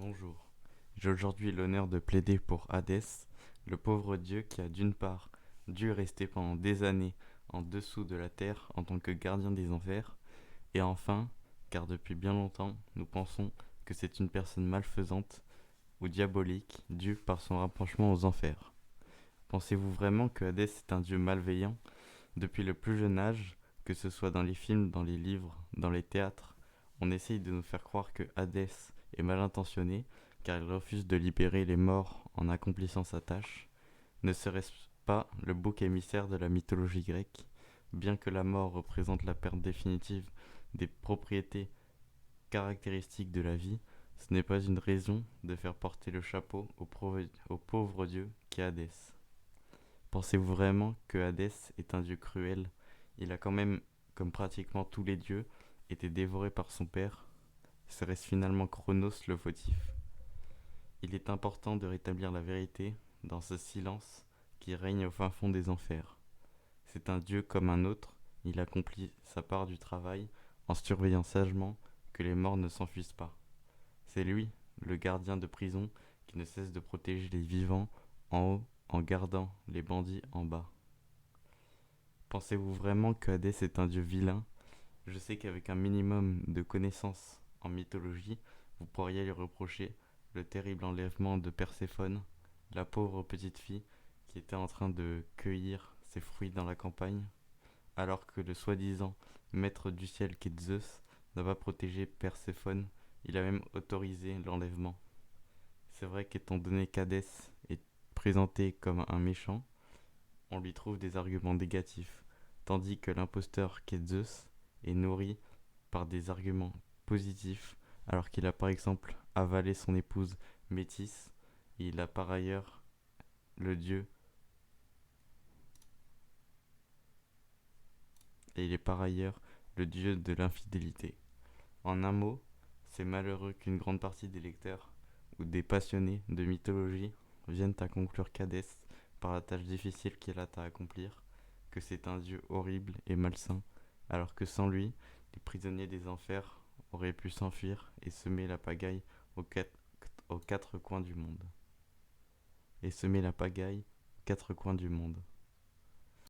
Bonjour. J'ai aujourd'hui l'honneur de plaider pour Hadès, le pauvre dieu qui a d'une part dû rester pendant des années en dessous de la terre en tant que gardien des enfers, et enfin, car depuis bien longtemps, nous pensons que c'est une personne malfaisante ou diabolique due par son rapprochement aux enfers. Pensez-vous vraiment que Hadès est un dieu malveillant depuis le plus jeune âge, que ce soit dans les films, dans les livres, dans les théâtres? On essaye de nous faire croire que Hadès est mal intentionné car il refuse de libérer les morts en accomplissant sa tâche. Ne serait-ce pas le bouc émissaire de la mythologie grecque? Bien que la mort représente la perte définitive des propriétés caractéristiques de la vie, ce n'est pas une raison de faire porter le chapeau au pauvre dieu qu'est Hadès. Pensez-vous vraiment que Hadès est un dieu cruel? Il a quand même, comme pratiquement tous les dieux, été dévoré par son père. Serait-ce finalement Chronos le fautif? Il est important de rétablir la vérité dans ce silence qui règne au fin fond des enfers. C'est un dieu comme un autre, il accomplit sa part du travail en surveillant sagement que les morts ne s'enfuisent pas. C'est lui, le gardien de prison, qui ne cesse de protéger les vivants en haut en gardant les bandits en bas. Pensez-vous vraiment que Hadès est un dieu vilain? Je sais qu'avec un minimum de connaissances en mythologie, vous pourriez lui reprocher le terrible enlèvement de Perséphone, la pauvre petite fille qui était en train de cueillir ses fruits dans la campagne, alors que le soi-disant maître du ciel qu'est Zeus n'a pas protégé Perséphone, il a même autorisé l'enlèvement. C'est vrai qu'étant donné qu'Hadès est présenté comme un méchant, on lui trouve des arguments négatifs, tandis que l'imposteur qu'est Zeus est nourri par des arguments positifs, alors qu'il a par exemple avalé son épouse Métis, et il a par ailleurs le dieu, et il est par ailleurs le dieu de l'infidélité. En un mot, c'est malheureux qu'une grande partie des lecteurs ou des passionnés de mythologie viennent à conclure qu'Hadès, par la tâche difficile qu'il a à accomplir, que c'est un dieu horrible et malsain, alors que sans lui, les prisonniers des enfers auraient pu s'enfuir et semer la pagaille aux quatre coins du monde. Et semer la pagaille aux quatre coins du monde.